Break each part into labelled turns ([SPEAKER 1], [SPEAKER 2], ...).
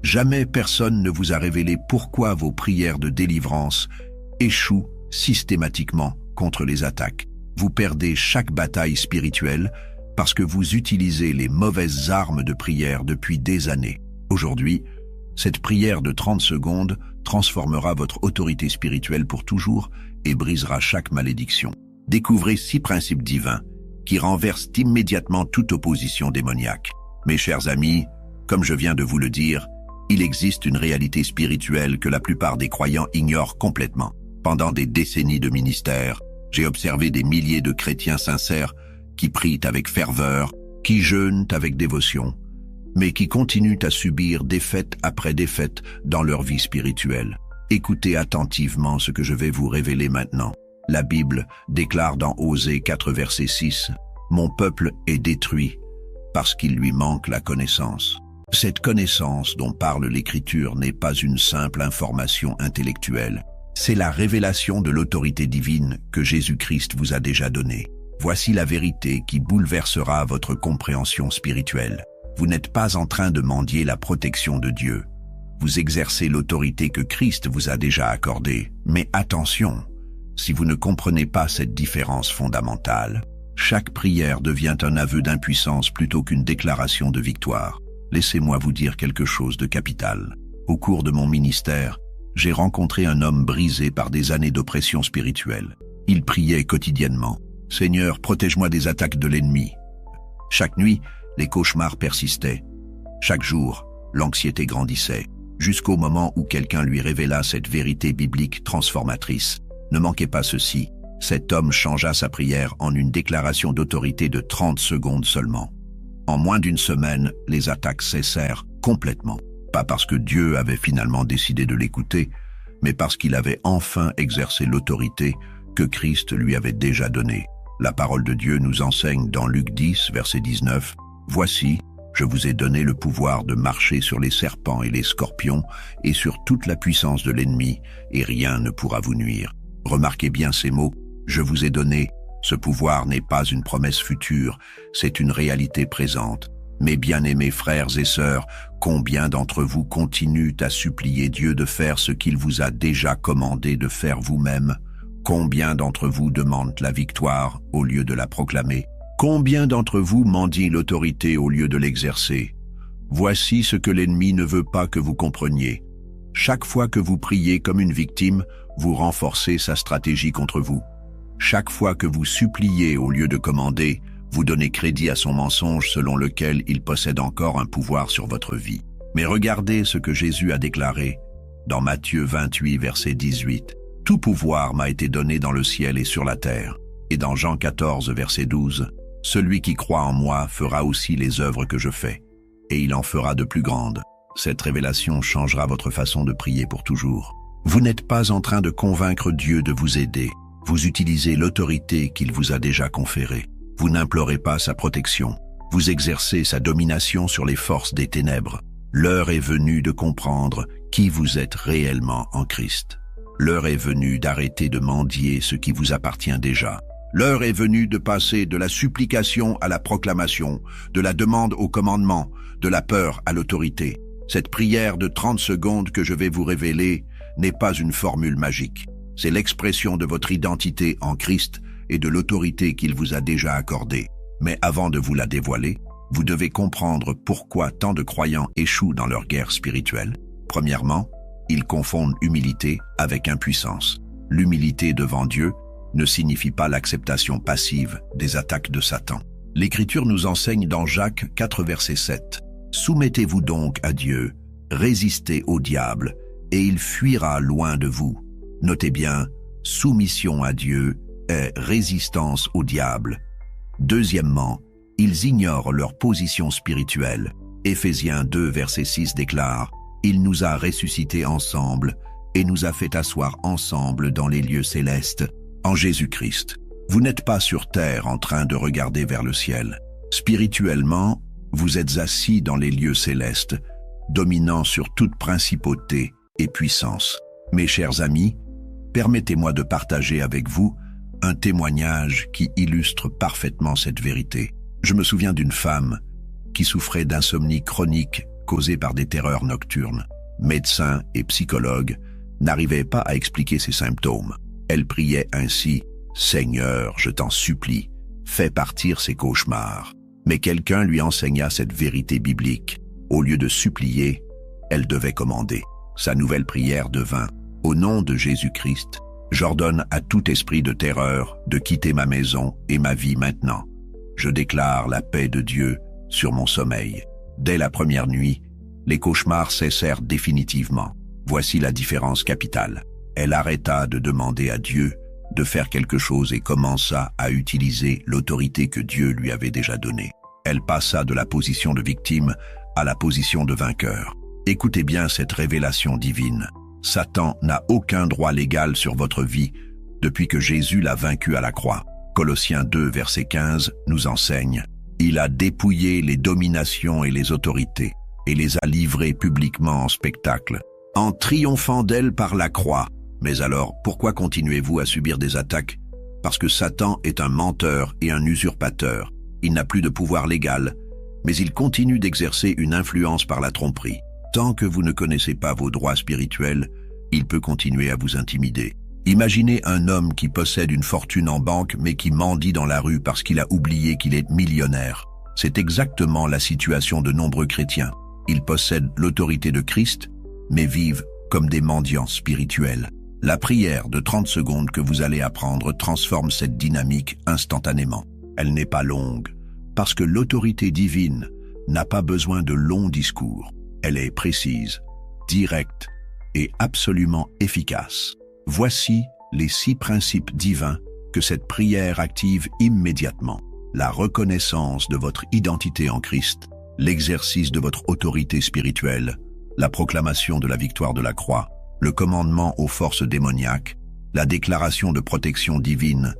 [SPEAKER 1] Jamais personne ne vous a révélé pourquoi vos prières de délivrance échouent systématiquement contre les attaques. Vous perdez chaque bataille spirituelle parce que vous utilisez les mauvaises armes de prière depuis des années. Aujourd'hui, cette prière de 30 secondes transformera votre autorité spirituelle pour toujours et brisera chaque malédiction. Découvrez 6 principes divins qui renversent immédiatement toute opposition démoniaque. Mes chers amis, comme je viens de vous le dire, il existe une réalité spirituelle que la plupart des croyants ignorent complètement. Pendant des décennies de ministère, j'ai observé des milliers de chrétiens sincères qui prient avec ferveur, qui jeûnent avec dévotion, mais qui continuent à subir défaite après défaite dans leur vie spirituelle. Écoutez attentivement ce que je vais vous révéler maintenant. La Bible déclare dans Osée 4 verset 6 « Mon peuple est détruit parce qu'il lui manque la connaissance ». Cette connaissance dont parle l'Écriture n'est pas une simple information intellectuelle. C'est la révélation de l'autorité divine que Jésus-Christ vous a déjà donnée. Voici la vérité qui bouleversera votre compréhension spirituelle. Vous n'êtes pas en train de mendier la protection de Dieu. Vous exercez l'autorité que Christ vous a déjà accordée. Mais attention, si vous ne comprenez pas cette différence fondamentale, chaque prière devient un aveu d'impuissance plutôt qu'une déclaration de victoire. Laissez-moi vous dire quelque chose de capital. Au cours de mon ministère, j'ai rencontré un homme brisé par des années d'oppression spirituelle. Il priait quotidiennement. « Seigneur, protège-moi des attaques de l'ennemi. » Chaque nuit, les cauchemars persistaient. Chaque jour, l'anxiété grandissait, jusqu'au moment où quelqu'un lui révéla cette vérité biblique transformatrice. Ne manquez pas ceci. Cet homme changea sa prière en une déclaration d'autorité de 30 secondes seulement. En moins d'une semaine, les attaques cessèrent complètement. Pas parce que Dieu avait finalement décidé de l'écouter, mais parce qu'il avait enfin exercé l'autorité que Christ lui avait déjà donnée. La parole de Dieu nous enseigne dans Luc 10, verset 19, « Voici, je vous ai donné le pouvoir de marcher sur les serpents et les scorpions et sur toute la puissance de l'ennemi, et rien ne pourra vous nuire. » Remarquez bien ces mots, « Je vous ai donné ». Ce pouvoir n'est pas une promesse future, c'est une réalité présente. Mes bien-aimés frères et sœurs, combien d'entre vous continuent à supplier Dieu de faire ce qu'il vous a déjà commandé de faire vous-même? Combien d'entre vous demandent la victoire au lieu de la proclamer? Combien d'entre vous mendient l'autorité au lieu de l'exercer? Voici ce que l'ennemi ne veut pas que vous compreniez. Chaque fois que vous priez comme une victime, vous renforcez sa stratégie contre vous. Chaque fois que vous suppliez au lieu de commander, vous donnez crédit à son mensonge selon lequel il possède encore un pouvoir sur votre vie. Mais regardez ce que Jésus a déclaré dans Matthieu 28, verset 18. « Tout pouvoir m'a été donné dans le ciel et sur la terre. » Et dans Jean 14, verset 12, « Celui qui croit en moi fera aussi les œuvres que je fais, et il en fera de plus grandes. » Cette révélation changera votre façon de prier pour toujours. Vous n'êtes pas en train de convaincre Dieu de vous aider. Vous utilisez l'autorité qu'il vous a déjà conférée. Vous n'implorez pas sa protection. Vous exercez sa domination sur les forces des ténèbres. L'heure est venue de comprendre qui vous êtes réellement en Christ. L'heure est venue d'arrêter de mendier ce qui vous appartient déjà. L'heure est venue de passer de la supplication à la proclamation, de la demande au commandement, de la peur à l'autorité. Cette prière de 30 secondes que je vais vous révéler n'est pas une formule magique. C'est l'expression de votre identité en Christ et de l'autorité qu'il vous a déjà accordée. Mais avant de vous la dévoiler, vous devez comprendre pourquoi tant de croyants échouent dans leur guerre spirituelle. Premièrement, ils confondent humilité avec impuissance. L'humilité devant Dieu ne signifie pas l'acceptation passive des attaques de Satan. L'Écriture nous enseigne dans Jacques 4, verset 7. « Soumettez-vous donc à Dieu, résistez au diable, et il fuira loin de vous. » Notez bien, soumission à Dieu est résistance au diable. Deuxièmement, ils ignorent leur position spirituelle. Éphésiens 2, verset 6 déclare « Il nous a ressuscités ensemble et nous a fait asseoir ensemble dans les lieux célestes, en Jésus-Christ. » Vous n'êtes pas sur terre en train de regarder vers le ciel. Spirituellement, vous êtes assis dans les lieux célestes, dominant sur toute principauté et puissance. Mes chers amis, permettez-moi de partager avec vous un témoignage qui illustre parfaitement cette vérité. Je me souviens d'une femme qui souffrait d'insomnie chronique causée par des terreurs nocturnes. Médecins et psychologues n'arrivaient pas à expliquer ces symptômes. Elle priait ainsi « Seigneur, je t'en supplie, fais partir ces cauchemars ». Mais quelqu'un lui enseigna cette vérité biblique. Au lieu de supplier, elle devait commander. Sa nouvelle prière devint « Au nom de Jésus-Christ, j'ordonne à tout esprit de terreur de quitter ma maison et ma vie maintenant. Je déclare la paix de Dieu sur mon sommeil. » Dès la première nuit, les cauchemars cessèrent définitivement. Voici la différence capitale. Elle arrêta de demander à Dieu de faire quelque chose et commença à utiliser l'autorité que Dieu lui avait déjà donnée. Elle passa de la position de victime à la position de vainqueur. Écoutez bien cette révélation divine. Satan n'a aucun droit légal sur votre vie depuis que Jésus l'a vaincu à la croix. Colossiens 2, verset 15 nous enseigne « Il a dépouillé les dominations et les autorités et les a livrées publiquement en spectacle, en triomphant d'elles par la croix. » Mais alors, pourquoi continuez-vous à subir des attaques? Parce que Satan est un menteur et un usurpateur. Il n'a plus de pouvoir légal, mais il continue d'exercer une influence par la tromperie. Tant que vous ne connaissez pas vos droits spirituels, il peut continuer à vous intimider. Imaginez un homme qui possède une fortune en banque mais qui mendie dans la rue parce qu'il a oublié qu'il est millionnaire. C'est exactement la situation de nombreux chrétiens. Ils possèdent l'autorité de Christ, mais vivent comme des mendiants spirituels. La prière de 30 secondes que vous allez apprendre transforme cette dynamique instantanément. Elle n'est pas longue, parce que l'autorité divine n'a pas besoin de longs discours. Elle est précise, directe et absolument efficace. Voici les 6 principes divins que cette prière active immédiatement. La reconnaissance de votre identité en Christ, l'exercice de votre autorité spirituelle, la proclamation de la victoire de la croix, le commandement aux forces démoniaques, la déclaration de protection divine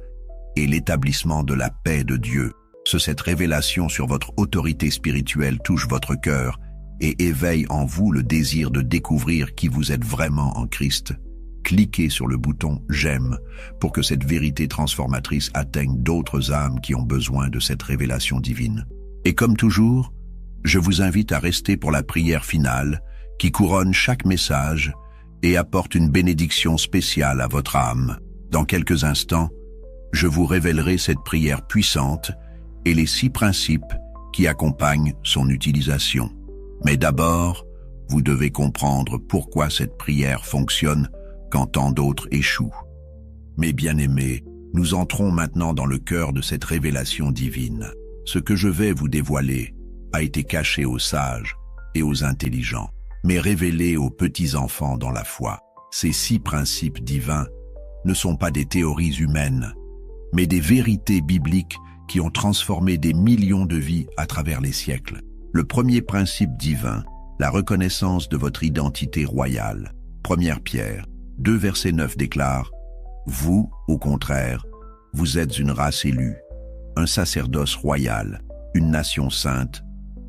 [SPEAKER 1] et l'établissement de la paix de Dieu. Cette révélation sur votre autorité spirituelle touche votre cœur et éveille en vous le désir de découvrir qui vous êtes vraiment en Christ. Cliquez sur le bouton « J'aime » pour que cette vérité transformatrice atteigne d'autres âmes qui ont besoin de cette révélation divine. Et comme toujours, je vous invite à rester pour la prière finale qui couronne chaque message et apporte une bénédiction spéciale à votre âme. Dans quelques instants, je vous révélerai cette prière puissante et les 6 principes qui accompagnent son utilisation. Mais d'abord, vous devez comprendre pourquoi cette prière fonctionne quand tant d'autres échouent. Mes bien-aimés, nous entrons maintenant dans le cœur de cette révélation divine. Ce que je vais vous dévoiler a été caché aux sages et aux intelligents, mais révélé aux petits-enfants dans la foi. Ces 6 principes divins ne sont pas des théories humaines, mais des vérités bibliques qui ont transformé des millions de vies à travers les siècles. Le premier principe divin, la reconnaissance de votre identité royale. 1 Pierre 2, verset 9 déclare « Vous, au contraire, vous êtes une race élue, un sacerdoce royal, une nation sainte,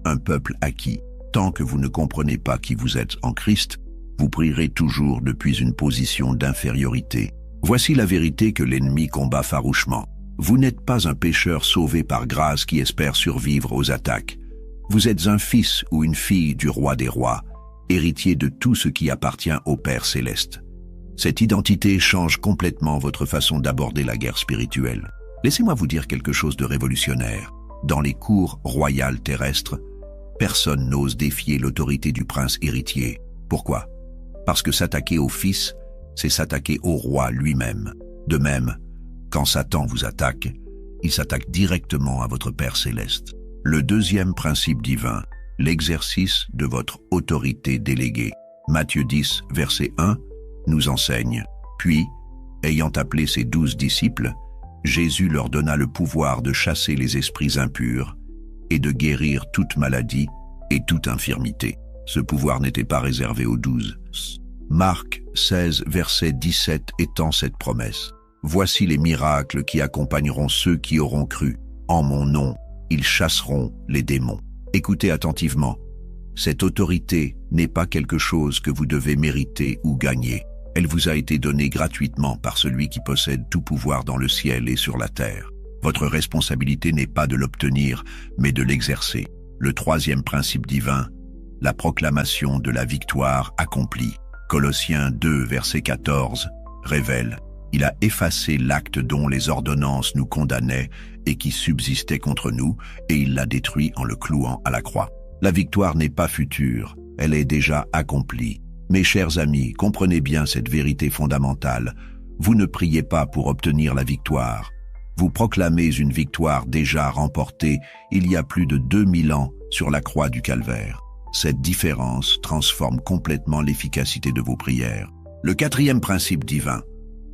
[SPEAKER 1] un peuple acquis. Tant que vous ne comprenez pas qui vous êtes en Christ, vous prierez toujours depuis une position d'infériorité. Voici la vérité que l'ennemi combat farouchement. Vous n'êtes pas un pécheur sauvé par grâce qui espère survivre aux attaques. Vous êtes un fils ou une fille du roi des rois, héritier de tout ce qui appartient au Père céleste. Cette identité change complètement votre façon d'aborder la guerre spirituelle. Laissez-moi vous dire quelque chose de révolutionnaire. Dans les cours royales terrestres, personne n'ose défier l'autorité du prince héritier. Pourquoi? Parce que s'attaquer au fils, c'est s'attaquer au roi lui-même. De même, quand Satan vous attaque, il s'attaque directement à votre Père céleste. Le deuxième principe divin, l'exercice de votre autorité déléguée. Matthieu 10, verset 1, nous enseigne. Puis, ayant appelé ses 12 disciples, Jésus leur donna le pouvoir de chasser les esprits impurs et de guérir toute maladie et toute infirmité. Ce pouvoir n'était pas réservé aux 12. Marc 16, verset 17 étend cette promesse. Voici les miracles qui accompagneront ceux qui auront cru. En mon nom, ils chasseront les démons. Écoutez attentivement. Cette autorité n'est pas quelque chose que vous devez mériter ou gagner. Elle vous a été donnée gratuitement par celui qui possède tout pouvoir dans le ciel et sur la terre. Votre responsabilité n'est pas de l'obtenir, mais de l'exercer. Le troisième principe divin, la proclamation de la victoire accomplie. Colossiens 2, verset 14, révèle: il a effacé l'acte dont les ordonnances nous condamnaient et qui subsistait contre nous, et il l'a détruit en le clouant à la croix. La victoire n'est pas future, elle est déjà accomplie. Mes chers amis, comprenez bien cette vérité fondamentale. Vous ne priez pas pour obtenir la victoire. Vous proclamez une victoire déjà remportée il y a plus de 2000 ans sur la croix du Calvaire. Cette différence transforme complètement l'efficacité de vos prières. Le quatrième principe divin,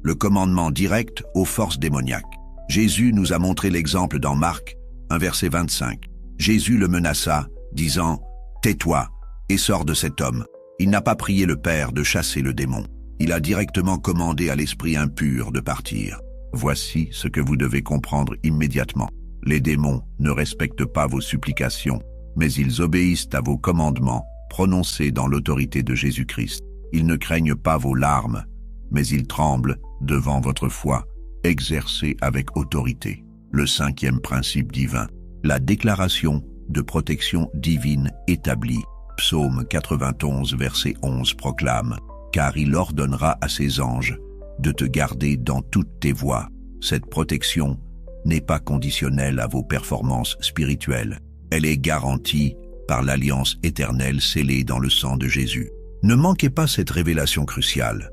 [SPEAKER 1] le commandement direct aux forces démoniaques. Jésus nous a montré l'exemple dans Marc 1, verset 25. Jésus le menaça, disant: « Tais-toi et sors de cet homme. » Il n'a pas prié le Père de chasser le démon. Il a directement commandé à l'esprit impur de partir. Voici ce que vous devez comprendre immédiatement. Les démons ne respectent pas vos supplications, mais ils obéissent à vos commandements prononcés dans l'autorité de Jésus-Christ. Ils ne craignent pas vos larmes, mais ils tremblent devant votre foi, exercée avec autorité. Le cinquième principe divin, la déclaration de protection divine établie. Psaume 91, verset 11 proclame: « Car il ordonnera à ses anges de te garder dans toutes tes voies. » Cette protection n'est pas conditionnelle à vos performances spirituelles. Elle est garantie par l'alliance éternelle scellée dans le sang de Jésus. Ne manquez pas cette révélation cruciale.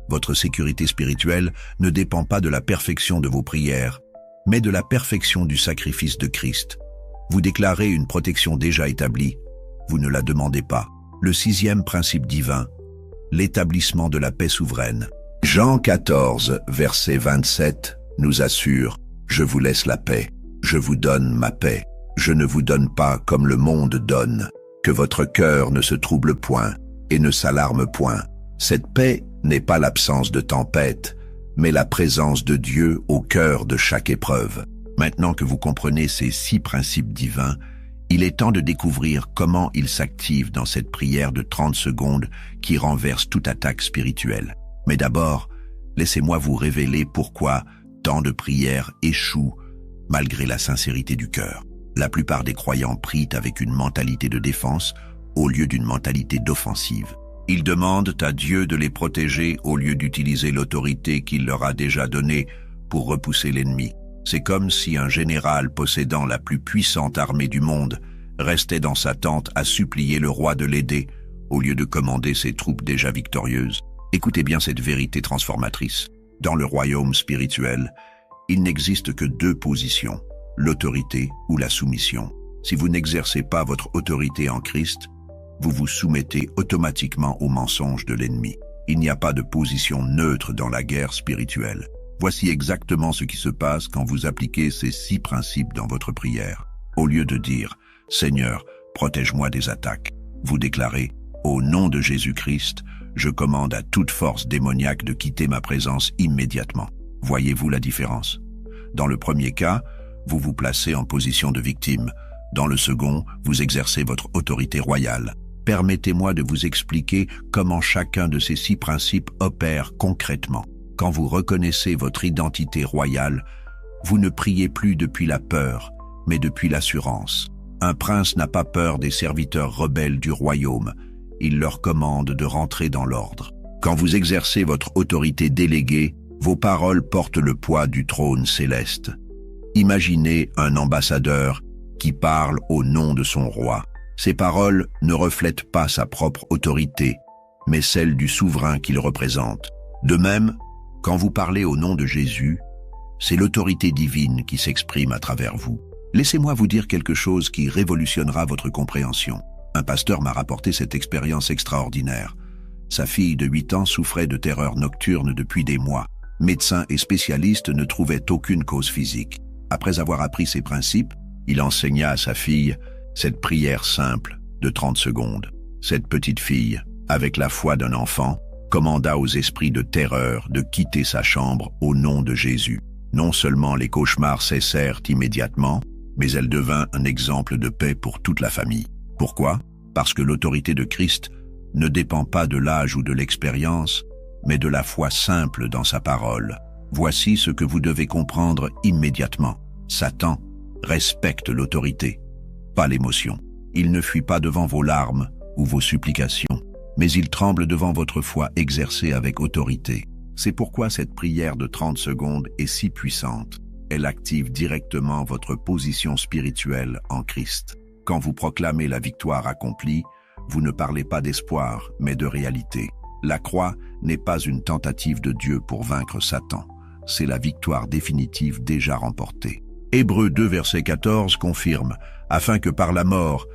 [SPEAKER 1] Votre sécurité spirituelle ne dépend pas de la perfection de vos prières, mais de la perfection du sacrifice de Christ. Vous déclarez une protection déjà établie, vous ne la demandez pas. Le sixième principe divin, l'établissement de la paix souveraine. Jean 14, verset 27, nous assure: « Je vous laisse la paix, je vous donne ma paix. Je ne vous donne pas comme le monde donne. Que votre cœur ne se trouble point et ne s'alarme point. » Cette paix n'est pas l'absence de tempête, mais la présence de Dieu au cœur de chaque épreuve. Maintenant que vous comprenez ces 6 principes divins, il est temps de découvrir comment ils s'activent dans cette prière de 30 secondes qui renverse toute attaque spirituelle. Mais d'abord, laissez-moi vous révéler pourquoi tant de prières échouent malgré la sincérité du cœur. La plupart des croyants prient avec une mentalité de défense au lieu d'une mentalité d'offensive. Ils demandent à Dieu de les protéger au lieu d'utiliser l'autorité qu'il leur a déjà donnée pour repousser l'ennemi. C'est comme si un général possédant la plus puissante armée du monde restait dans sa tente à supplier le roi de l'aider au lieu de commander ses troupes déjà victorieuses. Écoutez bien cette vérité transformatrice. Dans le royaume spirituel, il n'existe que 2 positions, l'autorité ou la soumission. Si vous n'exercez pas votre autorité en Christ, vous vous soumettez automatiquement aux mensonges de l'ennemi. Il n'y a pas de position neutre dans la guerre spirituelle. Voici exactement ce qui se passe quand vous appliquez ces 6 principes dans votre prière. Au lieu de dire « Seigneur, protège-moi des attaques », vous déclarez « Au nom de Jésus-Christ, je commande à toute force démoniaque de quitter ma présence immédiatement. » Voyez-vous la différence? Dans le premier cas, vous vous placez en position de victime. Dans le second, vous exercez votre autorité royale. Permettez-moi de vous expliquer comment chacun de ces 6 principes opère concrètement. Quand vous reconnaissez votre identité royale, vous ne priez plus depuis la peur, mais depuis l'assurance. Un prince n'a pas peur des serviteurs rebelles du royaume. Il leur commande de rentrer dans l'ordre. Quand vous exercez votre autorité déléguée, vos paroles portent le poids du trône céleste. Imaginez un ambassadeur qui parle au nom de son roi. Ces paroles ne reflètent pas sa propre autorité, mais celle du souverain qu'il représente. De même, quand vous parlez au nom de Jésus, c'est l'autorité divine qui s'exprime à travers vous. Laissez-moi vous dire quelque chose qui révolutionnera votre compréhension. Un pasteur m'a rapporté cette expérience extraordinaire. Sa fille de 8 ans souffrait de terreurs nocturnes depuis des mois. Médecins et spécialistes ne trouvaient aucune cause physique. Après avoir appris ces principes, il enseigna à sa fille cette prière simple de 30 secondes. Cette petite fille, avec la foi d'un enfant, commanda aux esprits de terreur de quitter sa chambre au nom de Jésus. Non seulement les cauchemars cessèrent immédiatement, mais elle devint un exemple de paix pour toute la famille. Pourquoi? Parce que l'autorité de Christ ne dépend pas de l'âge ou de l'expérience, mais de la foi simple dans sa parole. Voici ce que vous devez comprendre immédiatement. Satan respecte l'autorité, pas l'émotion. Il ne fuit pas devant vos larmes, ou vos supplications, mais il tremble devant votre foi exercée avec autorité. C'est pourquoi cette prière de 30 secondes est si puissante. Elle active directement votre position spirituelle en Christ. Quand vous proclamez la victoire accomplie, vous ne parlez pas d'espoir, mais de réalité. La croix n'est pas une tentative de Dieu pour vaincre Satan. C'est la victoire définitive déjà remportée. Hébreux 2, verset 14 confirme, afin que par la mort,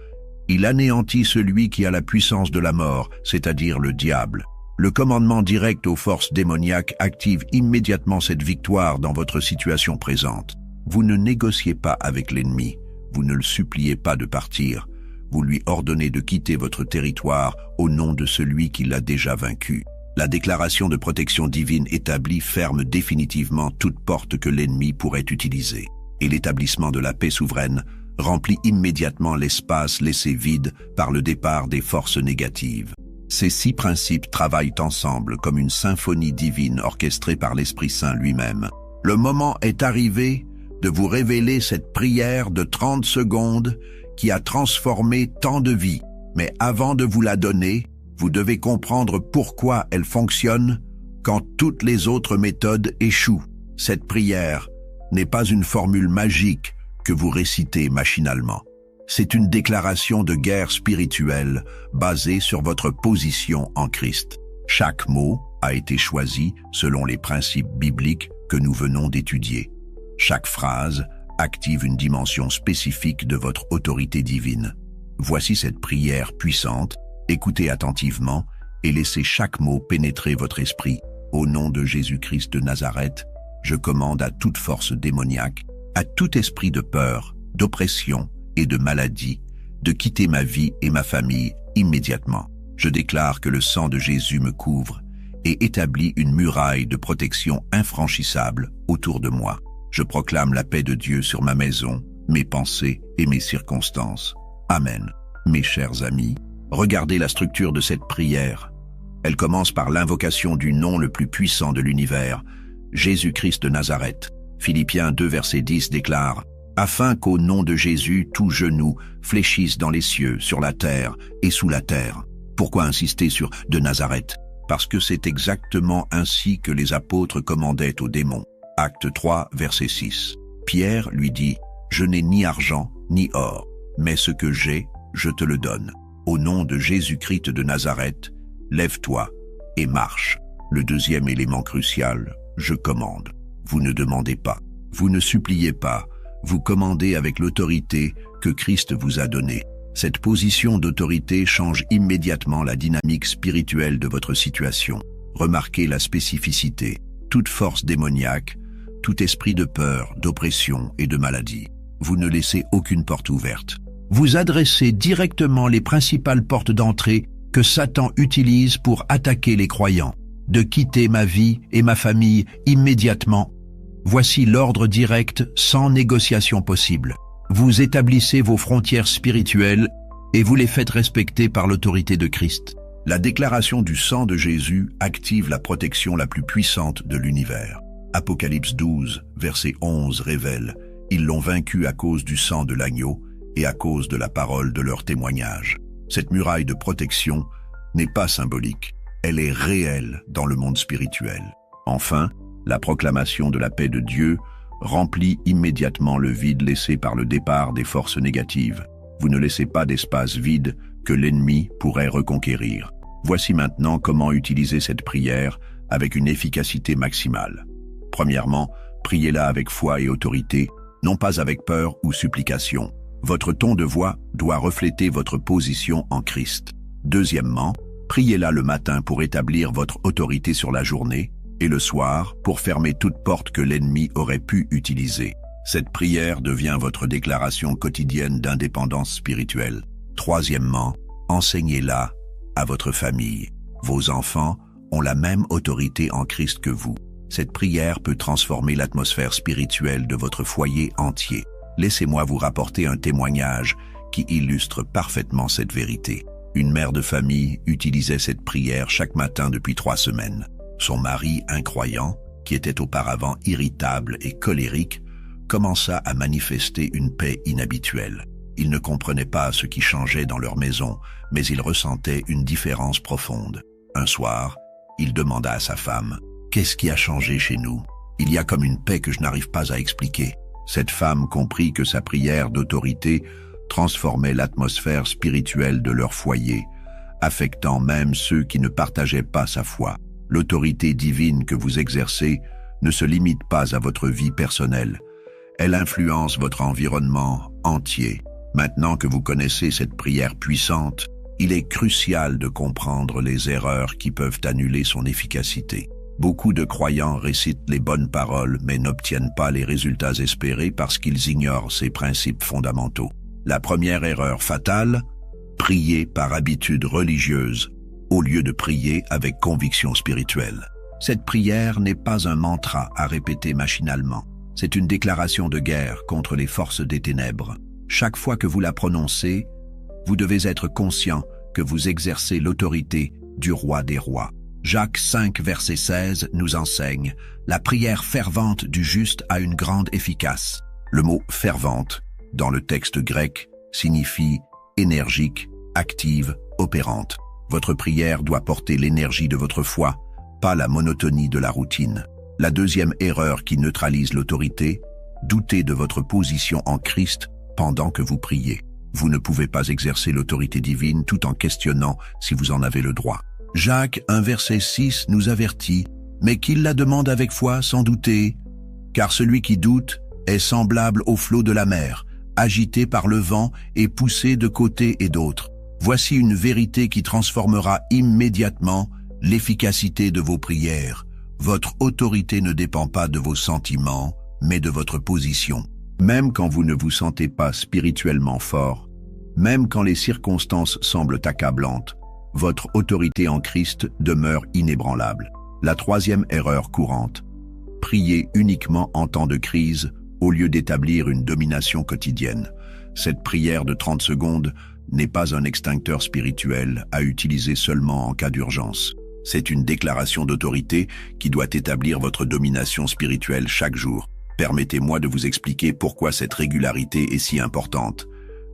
[SPEAKER 1] il anéantit celui qui a la puissance de la mort, c'est-à-dire le diable. Le commandement direct aux forces démoniaques active immédiatement cette victoire dans votre situation présente. Vous ne négociez pas avec l'ennemi, vous ne le suppliez pas de partir, vous lui ordonnez de quitter votre territoire au nom de celui qui l'a déjà vaincu. La déclaration de protection divine établie ferme définitivement toute porte que l'ennemi pourrait utiliser. Et l'établissement de la paix souveraine remplit immédiatement l'espace laissé vide par le départ des forces négatives. Ces 6 principes travaillent ensemble comme une symphonie divine orchestrée par l'Esprit Saint lui-même. Le moment est arrivé de vous révéler cette prière de 30 secondes qui a transformé tant de vies. Mais avant de vous la donner, vous devez comprendre pourquoi elle fonctionne quand toutes les autres méthodes échouent. Cette prière n'est pas une formule magique que vous récitez machinalement. C'est une déclaration de guerre spirituelle basée sur votre position en Christ. Chaque mot a été choisi selon les principes bibliques que nous venons d'étudier. Chaque phrase active une dimension spécifique de votre autorité divine. Voici cette prière puissante, écoutez attentivement et laissez chaque mot pénétrer votre esprit. Au nom de Jésus-Christ de Nazareth, je commande à toute force démoniaque, à tout esprit de peur, d'oppression et de maladie, de quitter ma vie et ma famille immédiatement. Je déclare que le sang de Jésus me couvre et établit une muraille de protection infranchissable autour de moi. Je proclame la paix de Dieu sur ma maison, mes pensées et mes circonstances. Amen. Mes chers amis, regardez la structure de cette prière. Elle commence par l'invocation du nom le plus puissant de l'univers, Jésus-Christ de Nazareth. Philippiens 2, verset 10 déclare « Afin qu'au nom de Jésus, tout genou fléchisse dans les cieux, sur la terre et sous la terre. » Pourquoi insister sur « de Nazareth » ? Parce que c'est exactement ainsi que les apôtres commandaient aux démons. Acte 3, verset 6. Pierre lui dit « Je n'ai ni argent ni or, mais ce que j'ai, je te le donne. Au nom de Jésus-Christ de Nazareth, lève-toi et marche. » Le deuxième élément crucial, je commande. Vous ne demandez pas, vous ne suppliez pas, vous commandez avec l'autorité que Christ vous a donnée. Cette position d'autorité change immédiatement la dynamique spirituelle de votre situation. Remarquez la spécificité. Toute force démoniaque, tout esprit de peur, d'oppression et de maladie. Vous ne laissez aucune porte ouverte. Vous adressez directement les principales portes d'entrée que Satan utilise pour attaquer les croyants. De quitter ma vie et ma famille immédiatement. Voici l'ordre direct sans négociation possible. Vous établissez vos frontières spirituelles et vous les faites respecter par l'autorité de Christ. La déclaration du sang de Jésus active la protection la plus puissante de l'univers. Apocalypse 12, verset 11 révèle « Ils l'ont vaincu à cause du sang de l'agneau et à cause de la parole de leur témoignage. » Cette muraille de protection n'est pas symbolique, elle est réelle dans le monde spirituel. Enfin, la proclamation de la paix de Dieu remplit immédiatement le vide laissé par le départ des forces négatives. Vous ne laissez pas d'espace vide que l'ennemi pourrait reconquérir. Voici maintenant comment utiliser cette prière avec une efficacité maximale. Premièrement, priez-la avec foi et autorité, non pas avec peur ou supplication. Votre ton de voix doit refléter votre position en Christ. Deuxièmement, priez-la le matin pour établir votre autorité sur la journée et le soir pour fermer toute porte que l'ennemi aurait pu utiliser. Cette prière devient votre déclaration quotidienne d'indépendance spirituelle. Troisièmement, enseignez-la à votre famille. Vos enfants ont la même autorité en Christ que vous. Cette prière peut transformer l'atmosphère spirituelle de votre foyer entier. Laissez-moi vous rapporter un témoignage qui illustre parfaitement cette vérité. Une mère de famille utilisait cette prière chaque matin depuis 3 semaines. Son mari incroyant, qui était auparavant irritable et colérique, commença à manifester une paix inhabituelle. Ils ne comprenaient pas ce qui changeait dans leur maison, mais ils ressentaient une différence profonde. Un soir, il demanda à sa femme, « Qu'est-ce qui a changé chez nous? Il y a comme une paix que je n'arrive pas à expliquer. » Cette femme comprit que sa prière d'autorité transformait l'atmosphère spirituelle de leur foyer, affectant même ceux qui ne partageaient pas sa foi. L'autorité divine que vous exercez ne se limite pas à votre vie personnelle. Elle influence votre environnement entier. Maintenant que vous connaissez cette prière puissante, il est crucial de comprendre les erreurs qui peuvent annuler son efficacité. Beaucoup de croyants récitent les bonnes paroles mais n'obtiennent pas les résultats espérés parce qu'ils ignorent ces principes fondamentaux. La première erreur fatale, prier par habitude religieuse au lieu de prier avec conviction spirituelle. Cette prière n'est pas un mantra à répéter machinalement. C'est une déclaration de guerre contre les forces des ténèbres. Chaque fois que vous la prononcez, vous devez être conscient que vous exercez l'autorité du roi des rois. Jacques 5, verset 16 nous enseigne « La prière fervente du juste a une grande efficace ». Le mot « fervente » dans le texte grec signifie énergique, active, opérante. Votre prière doit porter l'énergie de votre foi, pas la monotonie de la routine. La deuxième erreur qui neutralise l'autorité, douter de votre position en Christ pendant que vous priez. Vous ne pouvez pas exercer l'autorité divine tout en questionnant si vous en avez le droit. Jacques 1, verset 6 nous avertit « Mais qu'il la demande avec foi sans douter, car celui qui doute est semblable au flot de la mer, agité par le vent et poussé de côté et d'autre. Voici une vérité qui transformera immédiatement l'efficacité de vos prières. Votre autorité ne dépend pas de vos sentiments, mais de votre position. Même quand vous ne vous sentez pas spirituellement fort, même quand les circonstances semblent accablantes, votre autorité en Christ demeure inébranlable. La troisième erreur courante, prier uniquement en temps de crise au lieu d'établir une domination quotidienne. Cette prière de 30 secondes n'est pas un extincteur spirituel à utiliser seulement en cas d'urgence. C'est une déclaration d'autorité qui doit établir votre domination spirituelle chaque jour. Permettez-moi de vous expliquer pourquoi cette régularité est si importante.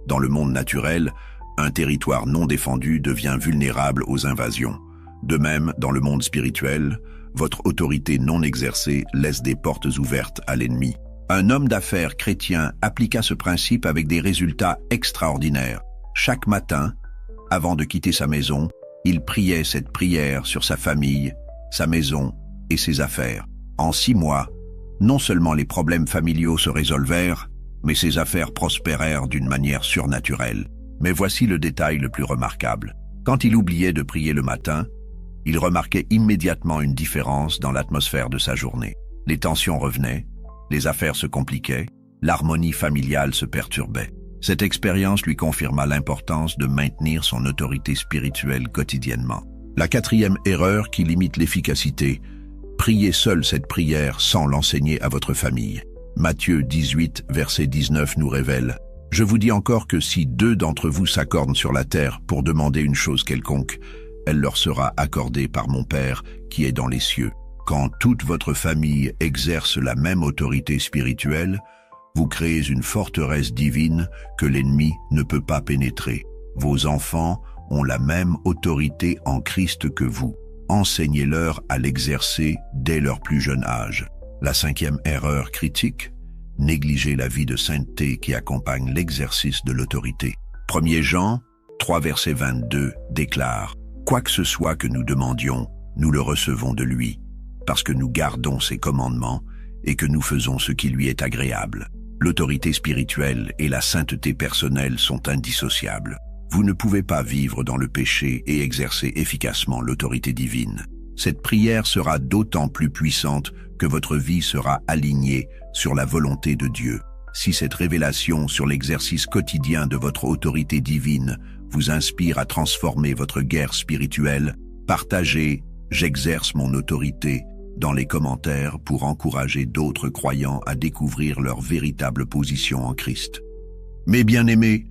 [SPEAKER 1] Dans le monde naturel, un territoire non défendu devient vulnérable aux invasions. De même, dans le monde spirituel, votre autorité non exercée laisse des portes ouvertes à l'ennemi. Un homme d'affaires chrétien appliqua ce principe avec des résultats extraordinaires. Chaque matin, avant de quitter sa maison, il priait cette prière sur sa famille, sa maison et ses affaires. En 6 mois, non seulement les problèmes familiaux se résolvèrent, mais ses affaires prospérèrent d'une manière surnaturelle. Mais voici le détail le plus remarquable. Quand il oubliait de prier le matin, il remarquait immédiatement une différence dans l'atmosphère de sa journée. Les tensions revenaient, les affaires se compliquaient, l'harmonie familiale se perturbait. Cette expérience lui confirma l'importance de maintenir son autorité spirituelle quotidiennement. La quatrième erreur qui limite l'efficacité, priez seul cette prière sans l'enseigner à votre famille. Matthieu 18, verset 19 nous révèle « Je vous dis encore que si 2 d'entre vous s'accordent sur la terre pour demander une chose quelconque, elle leur sera accordée par mon Père qui est dans les cieux. Quand toute votre famille exerce la même autorité spirituelle, vous créez une forteresse divine que l'ennemi ne peut pas pénétrer. Vos enfants ont la même autorité en Christ que vous. Enseignez-leur à l'exercer dès leur plus jeune âge. » La 5e erreur critique, négliger la vie de sainteté qui accompagne l'exercice de l'autorité. 1er Jean 3, verset 22 déclare « Quoi que ce soit que nous demandions, nous le recevons de lui, parce que nous gardons ses commandements et que nous faisons ce qui lui est agréable. » L'autorité spirituelle et la sainteté personnelle sont indissociables. Vous ne pouvez pas vivre dans le péché et exercer efficacement l'autorité divine. Cette prière sera d'autant plus puissante que votre vie sera alignée sur la volonté de Dieu. Si cette révélation sur l'exercice quotidien de votre autorité divine vous inspire à transformer votre guerre spirituelle, partagez « J'exerce mon autorité » dans les commentaires pour encourager d'autres croyants à découvrir leur véritable position en Christ. Mes bien-aimés,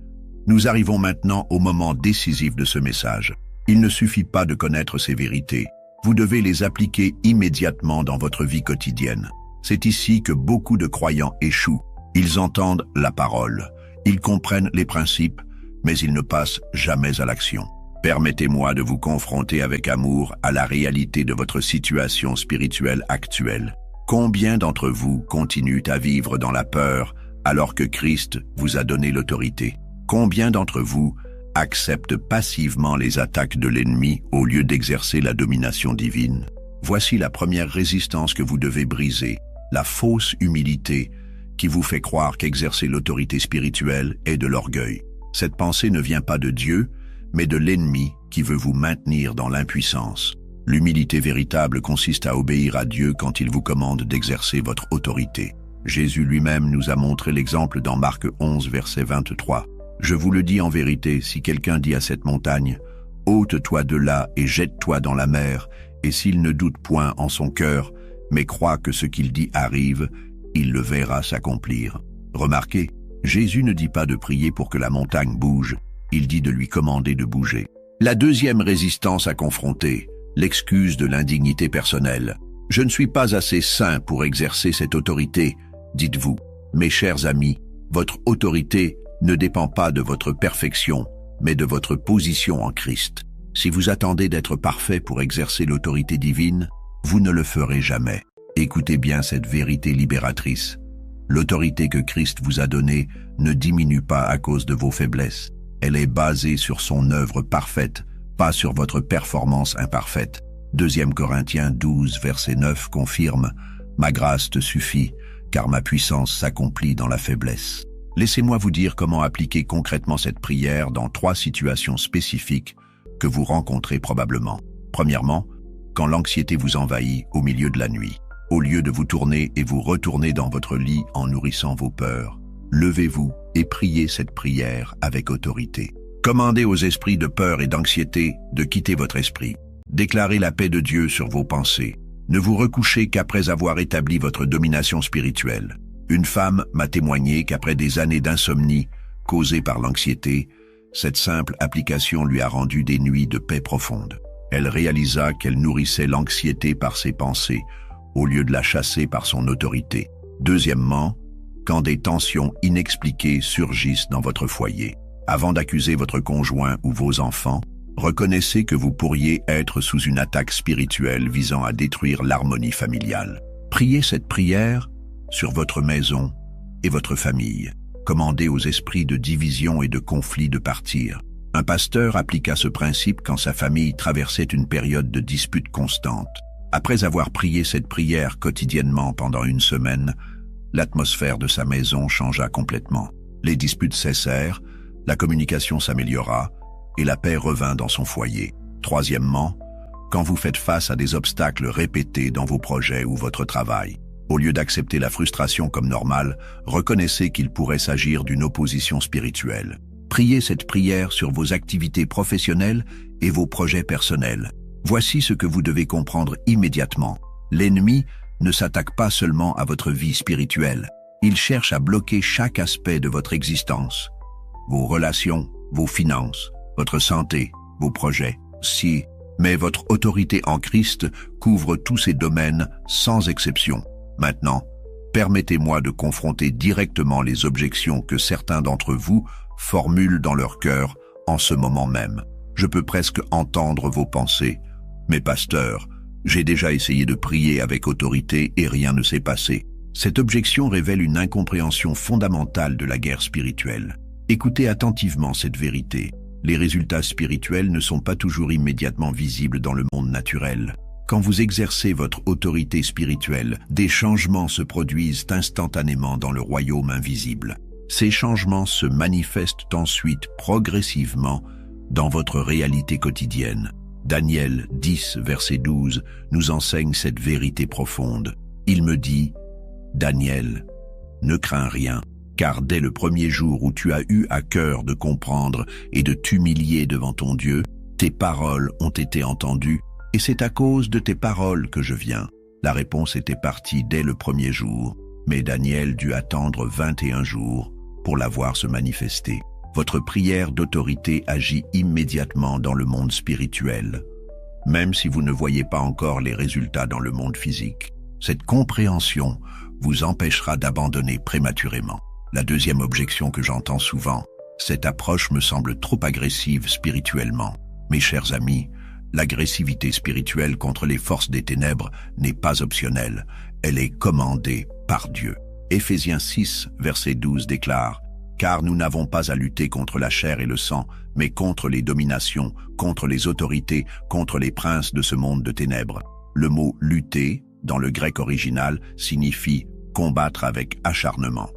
[SPEAKER 1] nous arrivons maintenant au moment décisif de ce message. Il ne suffit pas de connaître ces vérités. Vous devez les appliquer immédiatement dans votre vie quotidienne. C'est ici que beaucoup de croyants échouent. Ils entendent la parole, Ils comprennent les principes, mais ils ne passent jamais à l'action. Permettez-moi de vous confronter avec amour à la réalité de votre situation spirituelle actuelle. Combien d'entre vous continuent à vivre dans la peur alors que Christ vous a donné l'autorité? Combien d'entre vous acceptent passivement les attaques de l'ennemi au lieu d'exercer la domination divine? Voici la première résistance que vous devez briser, la fausse humilité qui vous fait croire qu'exercer l'autorité spirituelle est de l'orgueil. Cette pensée ne vient pas de Dieu, mais de l'ennemi qui veut vous maintenir dans l'impuissance. L'humilité véritable consiste à obéir à Dieu quand il vous commande d'exercer votre autorité. Jésus lui-même nous a montré l'exemple dans Marc 11, verset 23. « Je vous le dis en vérité, si quelqu'un dit à cette montagne, « Ôte-toi de là et jette-toi dans la mer », et s'il ne doute point en son cœur, mais croit que ce qu'il dit arrive, il le verra s'accomplir. » Remarquez, Jésus ne dit pas de prier pour que la montagne bouge, il dit de lui commander de bouger. La deuxième résistance à confronter, l'excuse de l'indignité personnelle. « Je ne suis pas assez saint pour exercer cette autorité », dites-vous. Mes chers amis, votre autorité ne dépend pas de votre perfection, mais de votre position en Christ. Si vous attendez d'être parfait pour exercer l'autorité divine, vous ne le ferez jamais. Écoutez bien cette vérité libératrice. L'autorité que Christ vous a donnée ne diminue pas à cause de vos faiblesses. Elle est basée sur son œuvre parfaite, pas sur votre performance imparfaite. 2 Corinthiens 12, verset 9 confirme « Ma grâce te suffit, car ma puissance s'accomplit dans la faiblesse ». Laissez-moi vous dire comment appliquer concrètement cette prière dans 3 situations spécifiques que vous rencontrez probablement. Premièrement, quand l'anxiété vous envahit au milieu de la nuit. Au lieu de vous tourner et vous retourner dans votre lit en nourrissant vos peurs, levez-vous et priez cette prière avec autorité. Commandez aux esprits de peur et d'anxiété de quitter votre esprit. Déclarez la paix de Dieu sur vos pensées. Ne vous recouchez qu'après avoir établi votre domination spirituelle. Une femme m'a témoigné qu'après des années d'insomnie causées par l'anxiété, cette simple application lui a rendu des nuits de paix profonde. Elle réalisa qu'elle nourrissait l'anxiété par ses pensées, au lieu de la chasser par son autorité. Deuxièmement, quand des tensions inexpliquées surgissent dans votre foyer. Avant d'accuser votre conjoint ou vos enfants, reconnaissez que vous pourriez être sous une attaque spirituelle visant à détruire l'harmonie familiale. Priez cette prière sur votre maison et votre famille. Commandez aux esprits de division et de conflit de partir. Un pasteur appliqua ce principe quand sa famille traversait une période de disputes constantes. Après avoir prié cette prière quotidiennement pendant 1 semaine, l'atmosphère de sa maison changea complètement. Les disputes cessèrent, la communication s'améliora et la paix revint dans son foyer. Troisièmement, quand vous faites face à des obstacles répétés dans vos projets ou votre travail, au lieu d'accepter la frustration comme normale, reconnaissez qu'il pourrait s'agir d'une opposition spirituelle. Priez cette prière sur vos activités professionnelles et vos projets personnels. Voici ce que vous devez comprendre immédiatement. L'ennemi ne s'attaque pas seulement à votre vie spirituelle. Il cherche à bloquer chaque aspect de votre existence. Vos relations, vos finances, votre santé, vos projets. Mais votre autorité en Christ couvre tous ces domaines sans exception. Maintenant, permettez-moi de confronter directement les objections que certains d'entre vous formulent dans leur cœur en ce moment même. Je peux presque entendre vos pensées. Mais pasteur, j'ai déjà essayé de prier avec autorité et rien ne s'est passé. Cette objection révèle une incompréhension fondamentale de la guerre spirituelle. Écoutez attentivement cette vérité. Les résultats spirituels ne sont pas toujours immédiatement visibles dans le monde naturel. Quand vous exercez votre autorité spirituelle, des changements se produisent instantanément dans le royaume invisible. Ces changements se manifestent ensuite progressivement dans votre réalité quotidienne. Daniel 10, verset 12, nous enseigne cette vérité profonde. Il me dit, « Daniel, ne crains rien, car dès le premier jour où tu as eu à cœur de comprendre et de t'humilier devant ton Dieu, tes paroles ont été entendues, et c'est à cause de tes paroles que je viens. » La réponse était partie dès le premier jour, mais Daniel dut attendre 21 jours pour la voir se manifester. Votre prière d'autorité agit immédiatement dans le monde spirituel, même si vous ne voyez pas encore les résultats dans le monde physique. Cette compréhension vous empêchera d'abandonner prématurément. La deuxième objection que j'entends souvent, cette approche me semble trop agressive spirituellement. Mes chers amis, l'agressivité spirituelle contre les forces des ténèbres n'est pas optionnelle, elle est commandée par Dieu. Éphésiens 6, verset 12 déclare « Car nous n'avons pas à lutter contre la chair et le sang, mais contre les dominations, contre les autorités, contre les princes de ce monde de ténèbres. » Le mot « lutter » dans le grec original signifie « combattre avec acharnement ».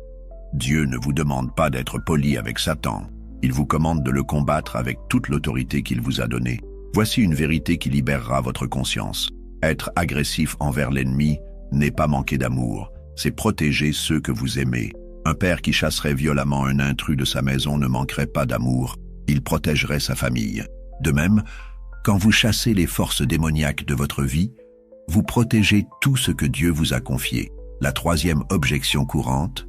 [SPEAKER 1] Dieu ne vous demande pas d'être poli avec Satan. Il vous commande de le combattre avec toute l'autorité qu'il vous a donnée. Voici une vérité qui libérera votre conscience. Être agressif envers l'ennemi n'est pas manquer d'amour, c'est protéger ceux que vous aimez. Un père qui chasserait violemment un intrus de sa maison ne manquerait pas d'amour, il protégerait sa famille. De même, quand vous chassez les forces démoniaques de votre vie, vous protégez tout ce que Dieu vous a confié. La troisième objection courante,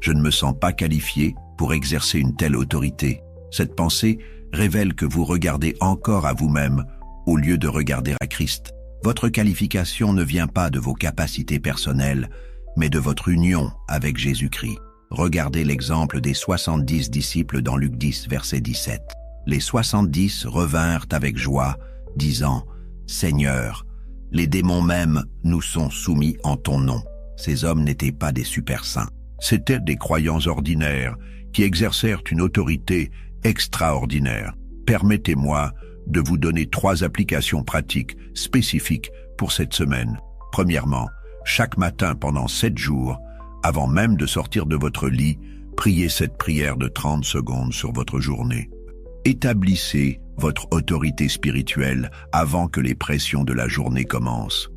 [SPEAKER 1] je ne me sens pas qualifié pour exercer une telle autorité. Cette pensée révèle que vous regardez encore à vous-même au lieu de regarder à Christ. Votre qualification ne vient pas de vos capacités personnelles, mais de votre union avec Jésus-Christ. Regardez l'exemple des 70 disciples dans Luc 10, verset 17. Les 70 revinrent avec joie, disant « Seigneur, les démons même nous sont soumis en ton nom. » Ces hommes n'étaient pas des super saints. C'étaient des croyants ordinaires qui exercèrent une autorité extraordinaire. Permettez-moi de vous donner 3 applications pratiques spécifiques pour cette semaine. Premièrement, chaque matin pendant 7 jours, avant même de sortir de votre lit, priez cette prière de 30 secondes sur votre journée. Établissez votre autorité spirituelle avant que les pressions de la journée commencent.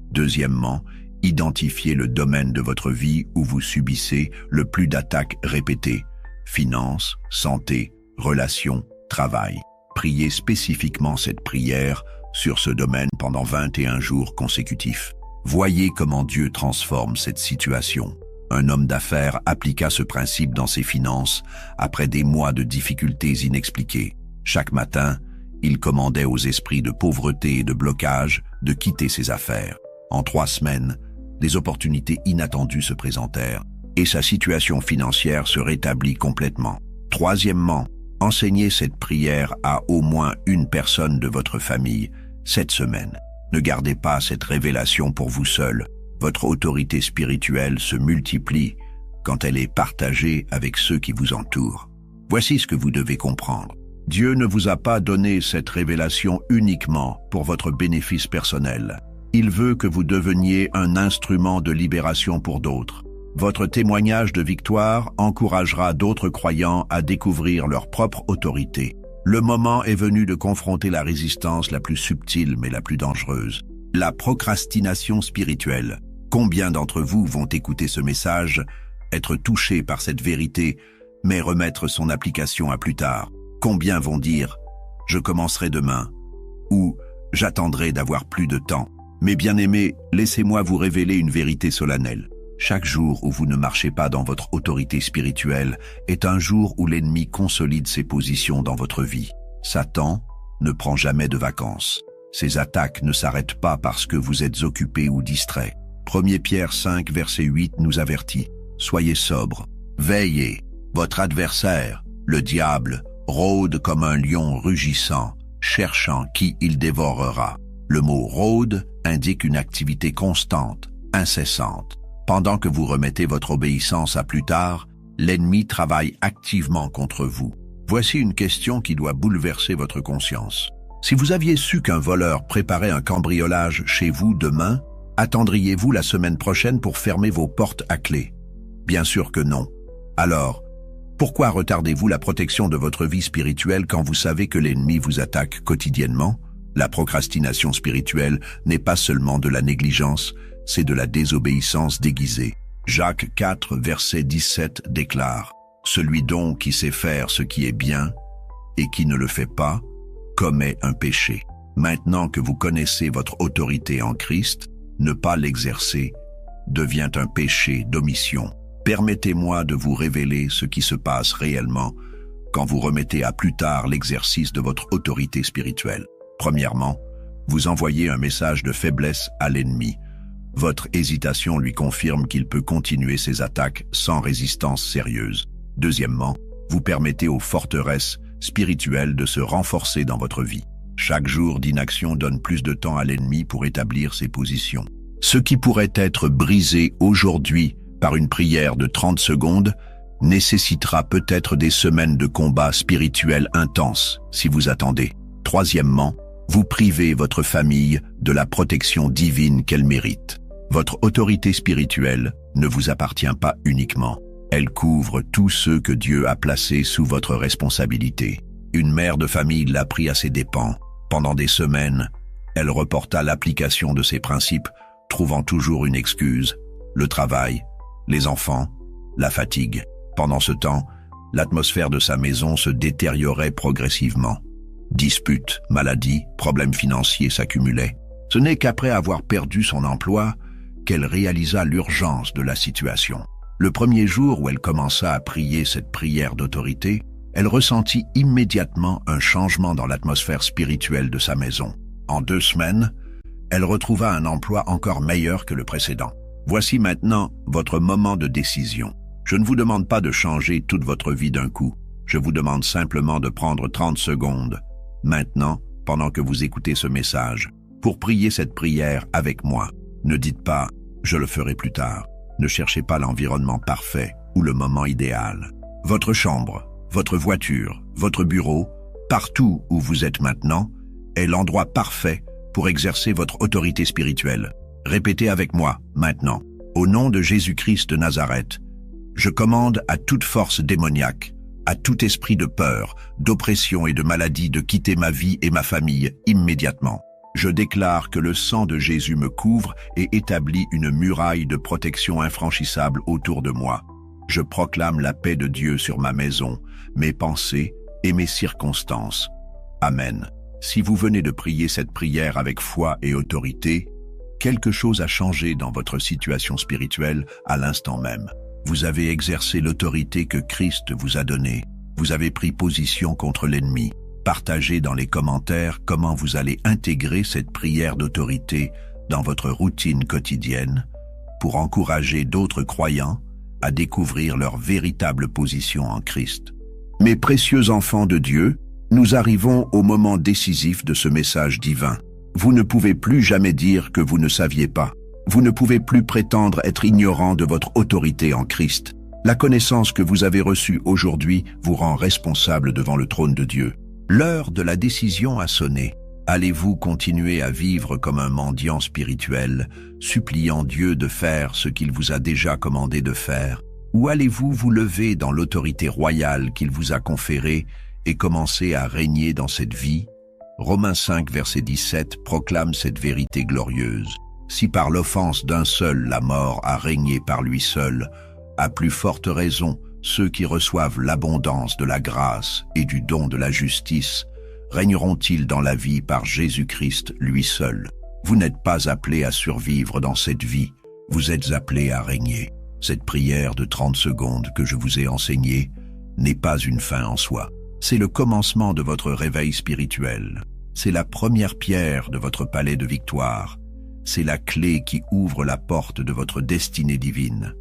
[SPEAKER 1] Deuxièmement, identifiez le domaine de votre vie où vous subissez le plus d'attaques répétées. Finances, santé, relations, travail. Priez spécifiquement cette prière sur ce domaine pendant 21 jours consécutifs. Voyez comment Dieu transforme cette situation. Un homme d'affaires appliqua ce principe dans ses finances après des mois de difficultés inexpliquées. Chaque matin, il commandait aux esprits de pauvreté et de blocage de quitter ses affaires. En 3 semaines, des opportunités inattendues se présentèrent et sa situation financière se rétablit complètement. Troisièmement, enseignez cette prière à au moins une personne de votre famille cette semaine. Ne gardez pas cette révélation pour vous seul. Votre autorité spirituelle se multiplie quand elle est partagée avec ceux qui vous entourent. Voici ce que vous devez comprendre. Dieu ne vous a pas donné cette révélation uniquement pour votre bénéfice personnel. Il veut que vous deveniez un instrument de libération pour d'autres. Votre témoignage de victoire encouragera d'autres croyants à découvrir leur propre autorité. Le moment est venu de confronter la résistance la plus subtile mais la plus dangereuse. La procrastination spirituelle. Combien d'entre vous vont écouter ce message, être touchés par cette vérité, mais remettre son application à plus tard? Combien vont dire « Je commencerai demain » ou « J'attendrai d'avoir plus de temps ». Mes bien-aimés, laissez-moi vous révéler une vérité solennelle. Chaque jour où vous ne marchez pas dans votre autorité spirituelle est un jour où l'ennemi consolide ses positions dans votre vie. Satan ne prend jamais de vacances. Ses attaques ne s'arrêtent pas parce que vous êtes occupé ou distrait. 1 Pierre 5, verset 8 nous avertit. Soyez sobres, veillez. Votre adversaire, le diable, rôde comme un lion rugissant, cherchant qui il dévorera. Le mot « rôde » indique une activité constante, incessante. Pendant que vous remettez votre obéissance à plus tard, l'ennemi travaille activement contre vous. Voici une question qui doit bouleverser votre conscience. Si vous aviez su qu'un voleur préparait un cambriolage chez vous demain, attendriez-vous la semaine prochaine pour fermer vos portes à clé? Bien sûr que non. Alors, pourquoi retardez-vous la protection de votre vie spirituelle quand vous savez que l'ennemi vous attaque quotidiennement? La procrastination spirituelle n'est pas seulement de la négligence, c'est de la désobéissance déguisée. Jacques 4, verset 17 déclare « Celui donc qui sait faire ce qui est bien et qui ne le fait pas, commet un péché. Maintenant que vous connaissez votre autorité en Christ, ne pas l'exercer devient un péché d'omission. Permettez-moi de vous révéler ce qui se passe réellement quand vous remettez à plus tard l'exercice de votre autorité spirituelle. Premièrement, vous envoyez un message de faiblesse à l'ennemi. Votre hésitation lui confirme qu'il peut continuer ses attaques sans résistance sérieuse. Deuxièmement, vous permettez aux forteresses spirituelles de se renforcer dans votre vie. Chaque jour d'inaction donne plus de temps à l'ennemi pour établir ses positions. Ce qui pourrait être brisé aujourd'hui par une prière de 30 secondes nécessitera peut-être des semaines de combat spirituel intenses si vous attendez. Troisièmement, vous privez votre famille de la protection divine qu'elle mérite. Votre autorité spirituelle ne vous appartient pas uniquement. Elle couvre tous ceux que Dieu a placés sous votre responsabilité. Une mère de famille l'a pris à ses dépens. Pendant des semaines, elle reporta l'application de ses principes, trouvant toujours une excuse: le travail, les enfants, la fatigue. Pendant ce temps, l'atmosphère de sa maison se détériorait progressivement. Disputes, maladies, problèmes financiers s'accumulaient. Ce n'est qu'après avoir perdu son emploi qu'elle réalisa l'urgence de la situation. Le premier jour où elle commença à prier cette prière d'autorité, elle ressentit immédiatement un changement dans l'atmosphère spirituelle de sa maison. En 2 semaines, elle retrouva un emploi encore meilleur que le précédent. Voici maintenant votre moment de décision. Je ne vous demande pas de changer toute votre vie d'un coup. Je vous demande simplement de prendre 30 secondes, maintenant, pendant que vous écoutez ce message, pour prier cette prière avec moi. Ne dites pas « je le ferai plus tard ». Ne cherchez pas l'environnement parfait ou le moment idéal. Votre chambre, votre voiture, votre bureau, partout où vous êtes maintenant, est l'endroit parfait pour exercer votre autorité spirituelle. Répétez avec moi, maintenant. Au nom de Jésus-Christ de Nazareth, je commande à toute force démoniaque, à tout esprit de peur, d'oppression et de maladie de quitter ma vie et ma famille immédiatement. Je déclare que le sang de Jésus me couvre et établit une muraille de protection infranchissable autour de moi. Je proclame la paix de Dieu sur ma maison, mes pensées et mes circonstances. Amen. Si vous venez de prier cette prière avec foi et autorité, quelque chose a changé dans votre situation spirituelle à l'instant même. Vous avez exercé l'autorité que Christ vous a donnée. Vous avez pris position contre l'ennemi. Partagez dans les commentaires comment vous allez intégrer cette prière d'autorité dans votre routine quotidienne pour encourager d'autres croyants à découvrir leur véritable position en Christ. Mes précieux enfants de Dieu, nous arrivons au moment décisif de ce message divin. Vous ne pouvez plus jamais dire que vous ne saviez pas. Vous ne pouvez plus prétendre être ignorant de votre autorité en Christ. La connaissance que vous avez reçue aujourd'hui vous rend responsable devant le trône de Dieu. L'heure de la décision a sonné. Allez-vous continuer à vivre comme un mendiant spirituel, suppliant Dieu de faire ce qu'il vous a déjà commandé de faire? Ou allez-vous vous lever dans l'autorité royale qu'il vous a conférée et commencer à régner dans cette vie? Romains 5, verset 17 proclame cette vérité glorieuse. Si par l'offense d'un seul la mort a régné par lui seul, à plus forte raison, ceux qui reçoivent l'abondance de la grâce et du don de la justice régneront-ils dans la vie par Jésus-Christ lui seul. Vous n'êtes pas appelés à survivre dans cette vie, vous êtes appelés à régner. Cette prière de 30 secondes que je vous ai enseignée n'est pas une fin en soi. C'est le commencement de votre réveil spirituel. C'est la première pierre de votre palais de victoire. C'est la clé qui ouvre la porte de votre destinée divine.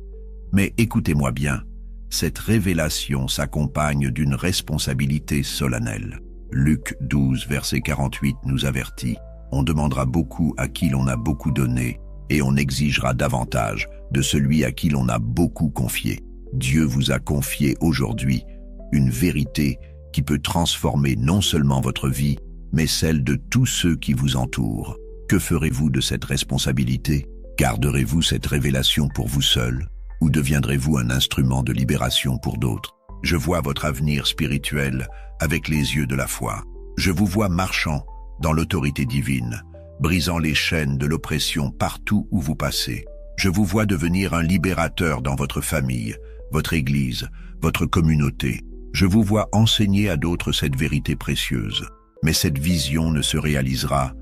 [SPEAKER 1] Mais écoutez-moi bien, cette révélation s'accompagne d'une responsabilité solennelle. Luc 12, verset 48 nous avertit. On demandera beaucoup à qui l'on a beaucoup donné, et on exigera davantage de celui à qui l'on a beaucoup confié. Dieu vous a confié aujourd'hui une vérité qui peut transformer non seulement votre vie, mais celle de tous ceux qui vous entourent. Que ferez-vous de cette responsabilité? Garderez-vous cette révélation pour vous seul? Ou deviendrez-vous un instrument de libération pour d'autres? Je vois votre avenir spirituel avec les yeux de la foi. Je vous vois marchant dans l'autorité divine, brisant les chaînes de l'oppression partout où vous passez. Je vous vois devenir un libérateur dans votre famille, votre église, votre communauté. Je vous vois enseigner à d'autres cette vérité précieuse. Mais cette vision ne se réalisera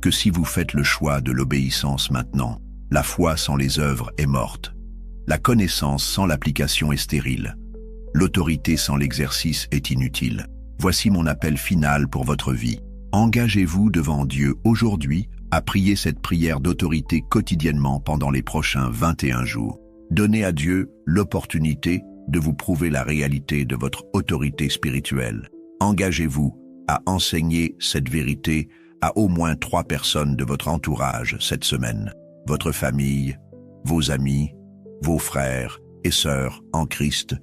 [SPEAKER 1] que si vous faites le choix de l'obéissance maintenant. La foi sans les œuvres est morte. La connaissance sans l'application est stérile. L'autorité sans l'exercice est inutile. Voici mon appel final pour votre vie. Engagez-vous devant Dieu aujourd'hui à prier cette prière d'autorité quotidiennement pendant les prochains 21 jours. Donnez à Dieu l'opportunité de vous prouver la réalité de votre autorité spirituelle. Engagez-vous à enseigner cette vérité à au moins 3 personnes de votre entourage cette semaine. Votre famille, vos amis, vos frères et sœurs en Christ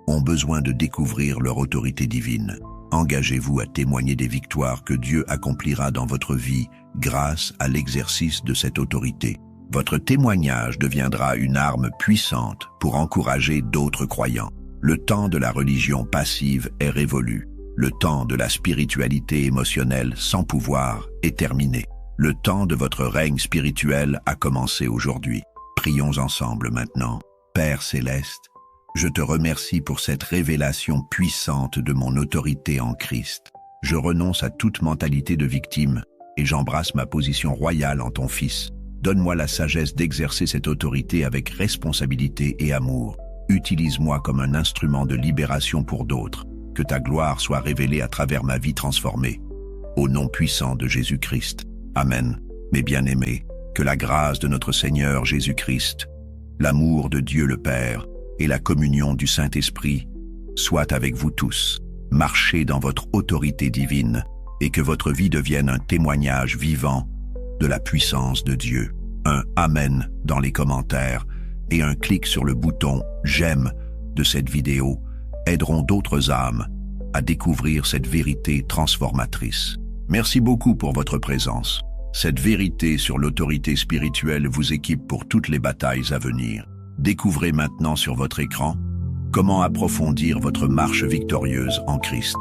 [SPEAKER 1] ont besoin de découvrir leur autorité divine. Engagez-vous à témoigner des victoires que Dieu accomplira dans votre vie grâce à l'exercice de cette autorité. Votre témoignage deviendra une arme puissante pour encourager d'autres croyants. Le temps de la religion passive est révolu. Le temps de la spiritualité émotionnelle sans pouvoir est terminé. Le temps de votre règne spirituel a commencé aujourd'hui. Prions ensemble maintenant. Père céleste, je te remercie pour cette révélation puissante de mon autorité en Christ. Je renonce à toute mentalité de victime et j'embrasse ma position royale en ton Fils. Donne-moi la sagesse d'exercer cette autorité avec responsabilité et amour. Utilise-moi comme un instrument de libération pour d'autres. Que ta gloire soit révélée à travers ma vie transformée. Au nom puissant de Jésus-Christ. Amen. Mes bien-aimés, que la grâce de notre Seigneur Jésus-Christ, l'amour de Dieu le Père et la communion du Saint-Esprit soient avec vous tous. Marchez dans votre autorité divine et que votre vie devienne un témoignage vivant de la puissance de Dieu. Un Amen dans les commentaires et un clic sur le bouton « J'aime » de cette vidéo aideront d'autres âmes à découvrir cette vérité transformatrice. Merci beaucoup pour votre présence. Cette vérité sur l'autorité spirituelle vous équipe pour toutes les batailles à venir. Découvrez maintenant sur votre écran comment approfondir votre marche victorieuse en Christ.